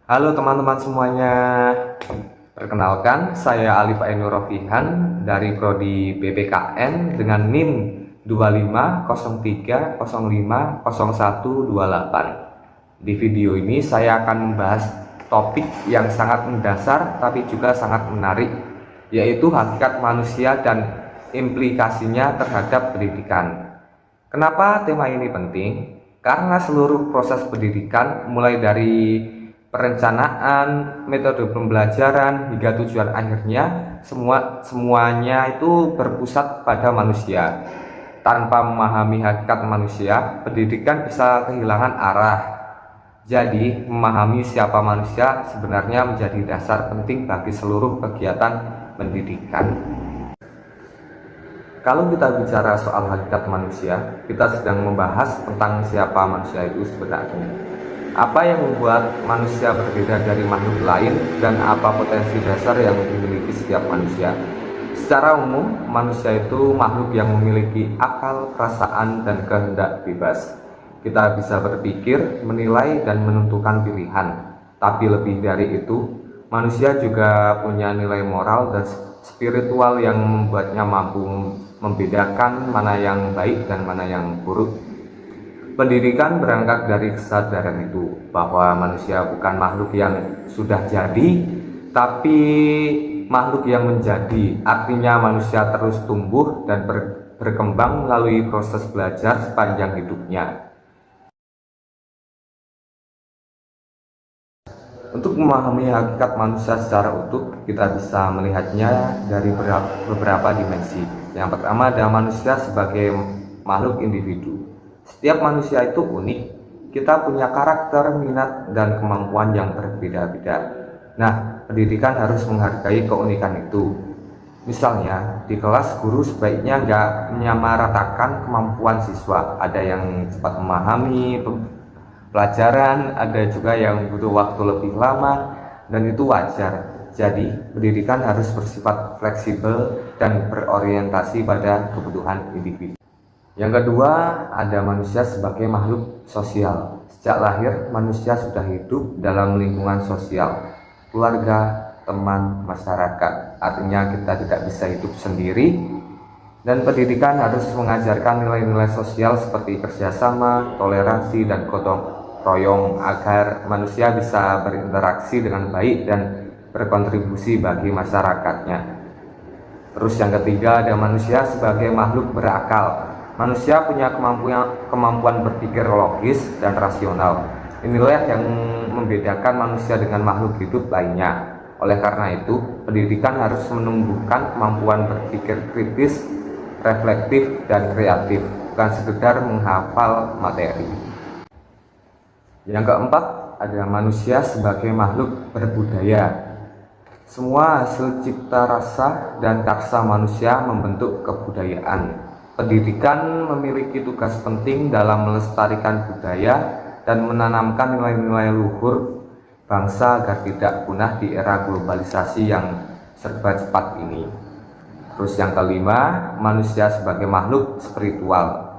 Halo teman-teman semuanya, perkenalkan saya Alif Ainur Rofihan dari Prodi BPKN dengan NIM 2503050128. Di video ini saya akan membahas topik yang sangat mendasar tapi juga sangat menarik, yaitu hakikat manusia dan implikasinya terhadap pendidikan. Kenapa tema ini penting? Karena seluruh proses pendidikan mulai dari perencanaan, metode pembelajaran hingga tujuan akhirnya semuanya itu berpusat pada manusia. Tanpa memahami hakikat manusia, pendidikan bisa kehilangan arah. Jadi, memahami siapa manusia sebenarnya menjadi dasar penting bagi seluruh kegiatan pendidikan. Kalau kita bicara soal hakikat manusia, kita sedang membahas tentang siapa manusia itu sebenarnya. Apa yang membuat manusia berbeda dari makhluk lain dan apa potensi dasar yang dimiliki setiap manusia? Secara umum, manusia itu makhluk yang memiliki akal, perasaan, dan kehendak bebas. Kita bisa berpikir, menilai, dan menentukan pilihan. Tapi lebih dari itu, manusia juga punya nilai moral dan spiritual yang membuatnya mampu membedakan mana yang baik dan mana yang buruk. Pendidikan berangkat dari kesadaran itu bahwa manusia bukan makhluk yang sudah jadi, tapi makhluk yang menjadi. Artinya manusia terus tumbuh dan berkembang melalui proses belajar sepanjang hidupnya. Untuk memahami hakikat manusia secara utuh, kita bisa melihatnya dari beberapa dimensi. Yang pertama adalah manusia sebagai makhluk individu. Setiap manusia itu unik, kita punya karakter, minat, dan kemampuan yang berbeda-beda. Nah, pendidikan harus menghargai keunikan itu. Misalnya, di kelas guru sebaiknya nggak menyamaratakan kemampuan siswa. Ada yang cepat memahami pelajaran, ada juga yang butuh waktu lebih lama, dan itu wajar. Jadi, pendidikan harus bersifat fleksibel dan berorientasi pada kebutuhan individu. Yang kedua, ada manusia sebagai makhluk sosial. Sejak lahir, manusia sudah hidup dalam lingkungan sosial, keluarga, teman, masyarakat. Artinya kita tidak bisa hidup sendiri, dan pendidikan harus mengajarkan nilai-nilai sosial seperti kerjasama, toleransi, dan gotong royong agar manusia bisa berinteraksi dengan baik dan berkontribusi bagi masyarakatnya. Terus yang ketiga, ada manusia sebagai makhluk berakal. Manusia punya kemampuan berpikir logis dan rasional. Inilah yang membedakan manusia dengan makhluk hidup lainnya. Oleh karena itu, pendidikan harus menumbuhkan kemampuan berpikir kritis, reflektif, dan kreatif, bukan sekedar menghafal materi. Yang keempat, ada manusia sebagai makhluk berbudaya. Semua hasil cipta rasa dan karsa manusia membentuk kebudayaan. Pendidikan memiliki tugas penting dalam melestarikan budaya dan menanamkan nilai-nilai luhur bangsa agar tidak punah di era globalisasi yang serba cepat ini. Terus yang kelima, manusia sebagai makhluk spiritual.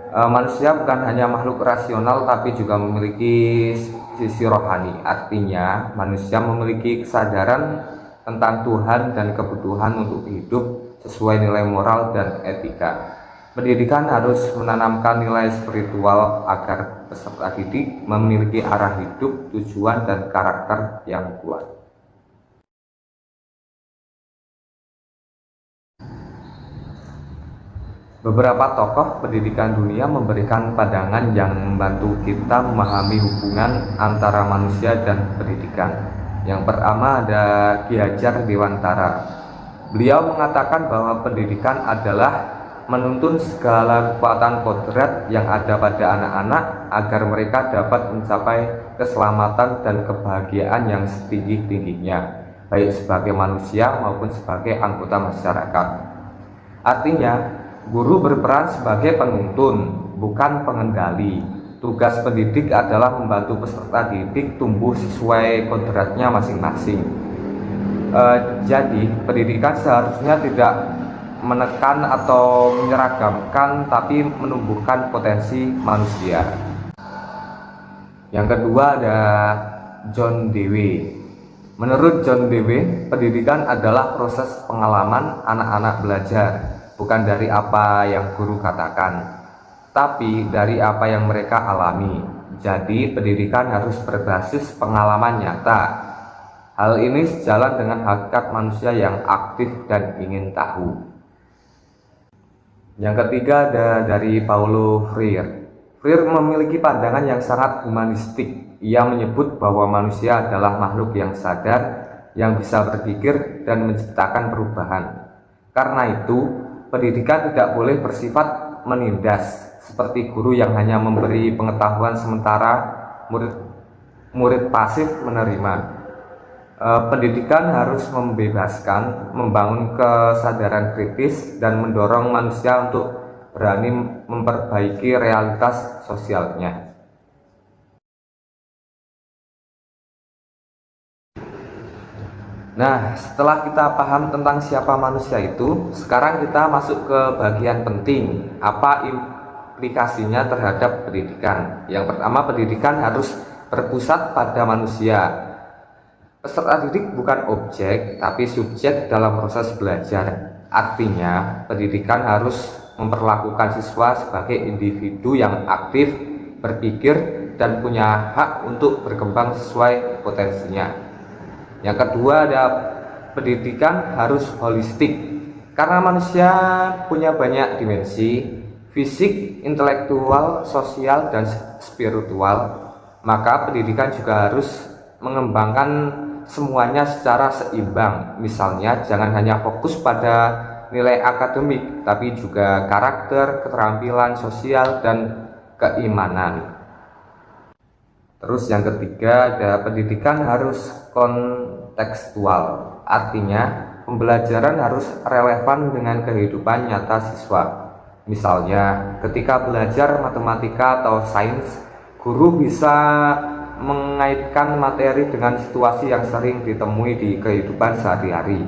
Manusia bukan hanya makhluk rasional tapi juga memiliki sisi rohani. Artinya, manusia memiliki kesadaran tentang Tuhan dan kebutuhan untuk hidup sesuai nilai moral dan etika. Pendidikan harus menanamkan nilai spiritual agar peserta didik memiliki arah hidup, tujuan, dan karakter yang kuat. Beberapa tokoh pendidikan dunia memberikan pandangan yang membantu kita memahami hubungan antara manusia dan pendidikan. Yang pertama ada Ki Hajar Dewantara. Beliau mengatakan bahwa pendidikan adalah menuntun segala kekuatan kodrat yang ada pada anak-anak agar mereka dapat mencapai keselamatan dan kebahagiaan yang setinggi-tingginya, baik sebagai manusia maupun sebagai anggota masyarakat. Artinya, guru berperan sebagai penuntun, bukan pengendali. Tugas pendidik adalah membantu peserta didik tumbuh sesuai kodratnya masing-masing. Jadi, pendidikan seharusnya tidak menekan atau menyeragamkan, tapi menumbuhkan potensi manusia. Yang kedua ada John Dewey. Menurut John Dewey, pendidikan adalah proses pengalaman anak-anak belajar, bukan dari apa yang guru katakan, tapi dari apa yang mereka alami. Jadi, pendidikan harus berbasis pengalaman nyata. Hal ini sejalan dengan hakikat manusia yang aktif dan ingin tahu. Yang ketiga ada dari Paulo Freire. Freire memiliki pandangan yang sangat humanistik. Ia menyebut bahwa manusia adalah makhluk yang sadar, yang bisa berpikir dan menciptakan perubahan. Karena itu, pendidikan tidak boleh bersifat menindas, seperti guru yang hanya memberi pengetahuan sementara murid pasif menerima. Pendidikan harus membebaskan, membangun kesadaran kritis, dan mendorong manusia untuk berani memperbaiki realitas sosialnya. Nah, setelah kita paham tentang siapa manusia itu, sekarang kita masuk ke bagian penting, apa implikasinya terhadap pendidikan. Yang pertama, pendidikan harus berpusat pada manusia. Peserta didik bukan objek, tapi subjek dalam proses belajar. Artinya, pendidikan harus memperlakukan siswa sebagai individu yang aktif, berpikir, dan punya hak untuk berkembang sesuai potensinya. Yang kedua ada pendidikan harus holistik, karena manusia punya banyak dimensi, fisik, intelektual, sosial, dan spiritual, maka pendidikan juga harus mengembangkan semuanya secara seimbang. Misalnya jangan hanya fokus pada nilai akademik, tapi juga karakter, keterampilan sosial, dan keimanan. Terus yang ketiga ada pendidikan harus kontekstual, artinya pembelajaran harus relevan dengan kehidupan nyata siswa. Misalnya ketika belajar matematika atau sains, guru bisa mengaitkan materi dengan situasi yang sering ditemui di kehidupan sehari-hari.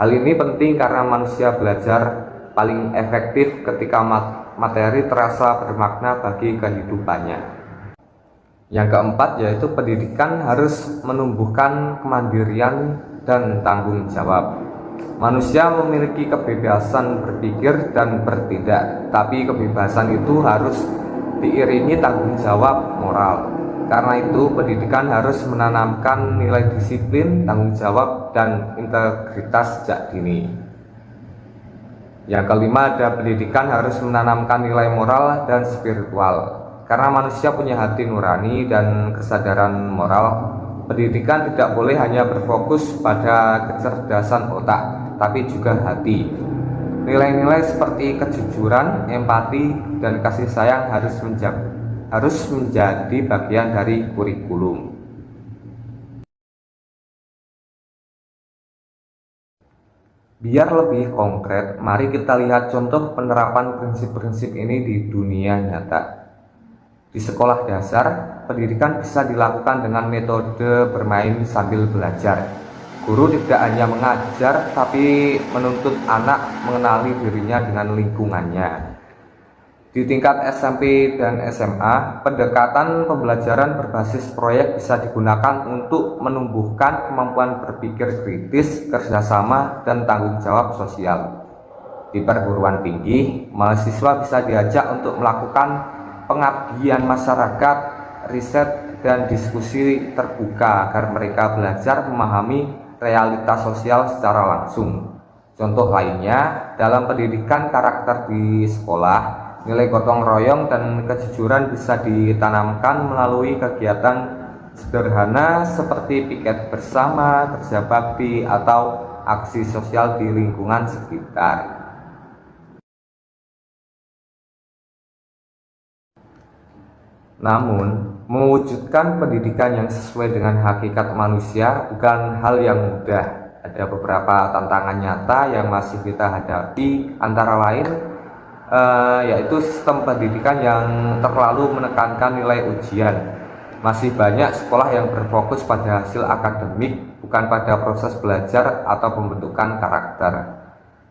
Hal ini penting karena manusia belajar paling efektif ketika materi terasa bermakna bagi kehidupannya. Yang keempat yaitu pendidikan harus menumbuhkan kemandirian dan tanggung jawab. Manusia memiliki kebebasan berpikir dan bertindak, tapi kebebasan itu harus diiringi tanggung jawab moral. Karena itu, pendidikan harus menanamkan nilai disiplin, tanggung jawab, dan integritas sejak dini. Yang kelima ada pendidikan harus menanamkan nilai moral dan spiritual. Karena manusia punya hati nurani dan kesadaran moral, pendidikan tidak boleh hanya berfokus pada kecerdasan otak, tapi juga hati. Nilai-nilai seperti kejujuran, empati, dan kasih sayang harus menjadi bagian dari kurikulum. Biar lebih konkret, mari kita lihat contoh penerapan prinsip-prinsip ini di dunia nyata. Di sekolah dasar, pendidikan bisa dilakukan dengan metode bermain sambil belajar. Guru tidak hanya mengajar, tapi menuntut anak mengenali dirinya dengan lingkungannya. Di tingkat SMP dan SMA, pendekatan pembelajaran berbasis proyek bisa digunakan untuk menumbuhkan kemampuan berpikir kritis, kerjasama, dan tanggung jawab sosial. Di perguruan tinggi, mahasiswa bisa diajak untuk melakukan pengabdian masyarakat, riset, dan diskusi terbuka agar mereka belajar memahami realitas sosial secara langsung. Contoh lainnya, dalam pendidikan karakter di sekolah, nilai gotong royong dan kejujuran bisa ditanamkan melalui kegiatan sederhana seperti piket bersama, kerja bakti, atau aksi sosial di lingkungan sekitar. Namun, mewujudkan pendidikan yang sesuai dengan hakikat manusia bukan hal yang mudah. Ada beberapa tantangan nyata yang masih kita hadapi, antara lain yaitu sistem pendidikan yang terlalu menekankan nilai ujian. Masih banyak sekolah yang berfokus pada hasil akademik, bukan pada proses belajar atau pembentukan karakter.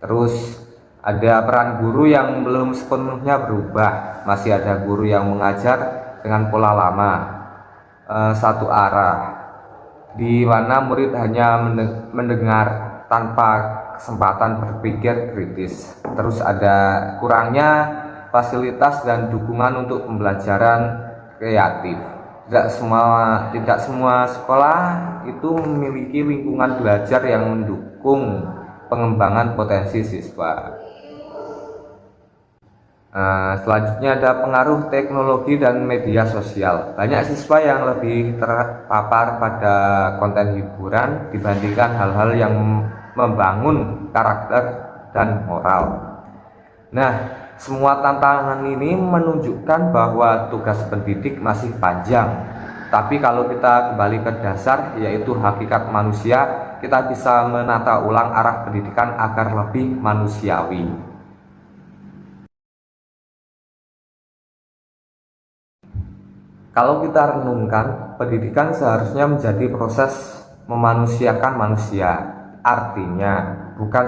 Terus ada peran guru yang belum sepenuhnya berubah. Masih ada guru yang mengajar dengan pola lama, satu arah, di mana murid hanya mendengar tanpa kesempatan berpikir kritis. Terus ada kurangnya fasilitas dan dukungan untuk pembelajaran kreatif. Tidak semua sekolah itu memiliki lingkungan belajar yang mendukung pengembangan potensi siswa. Selanjutnya ada pengaruh teknologi dan media sosial. Banyak siswa yang lebih terpapar pada konten hiburan dibandingkan hal-hal yang membangun karakter dan moral. Nah, semua tantangan ini menunjukkan bahwa tugas pendidik masih panjang. Tapi kalau kita kembali ke dasar, yaitu hakikat manusia, kita bisa menata ulang arah pendidikan agar lebih manusiawi. Kalau kita renungkan, pendidikan seharusnya menjadi proses memanusiakan manusia. Artinya, bukan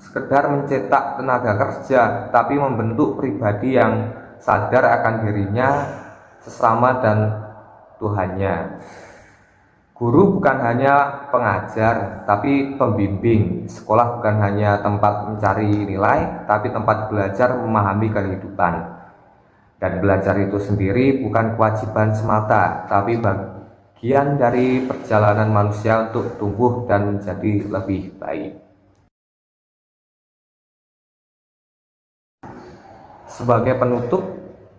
sekedar mencetak tenaga kerja, tapi membentuk pribadi yang sadar akan dirinya, sesama, dan Tuhannya. Guru bukan hanya pengajar, tapi pembimbing. Sekolah bukan hanya tempat mencari nilai, tapi tempat belajar memahami kehidupan. Dan belajar itu sendiri bukan kewajiban semata, tapi bagian dari perjalanan manusia untuk tumbuh dan menjadi lebih baik. Sebagai penutup,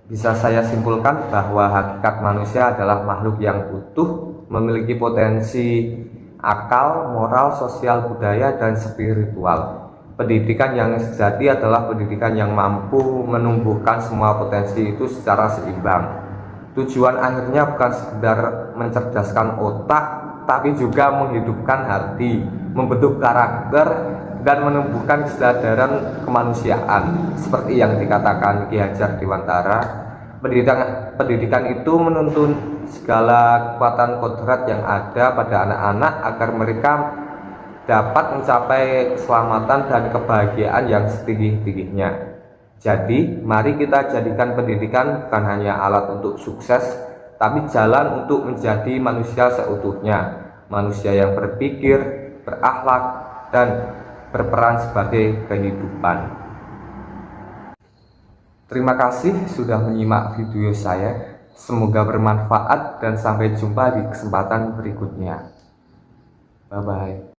bisa saya simpulkan bahwa hakikat manusia adalah makhluk yang utuh, memiliki potensi akal, moral, sosial, budaya, dan spiritual. Pendidikan yang sejati adalah pendidikan yang mampu menumbuhkan semua potensi itu secara seimbang. Tujuan akhirnya bukan sekedar mencerdaskan otak, tapi juga menghidupkan hati, membentuk karakter, dan menumbuhkan kesadaran kemanusiaan. Seperti yang dikatakan Ki Hajar Dewantara, pendidikan itu menuntun segala kekuatan kodrat yang ada pada anak-anak agar mereka dapat mencapai keselamatan dan kebahagiaan yang setinggi-tingginya. Jadi, mari kita jadikan pendidikan bukan hanya alat untuk sukses, tapi jalan untuk menjadi manusia seutuhnya, manusia yang berpikir, berakhlak, dan berperan sebagai kehidupan. Terima kasih sudah menyimak video saya. Semoga bermanfaat dan sampai jumpa di kesempatan berikutnya. Bye-bye.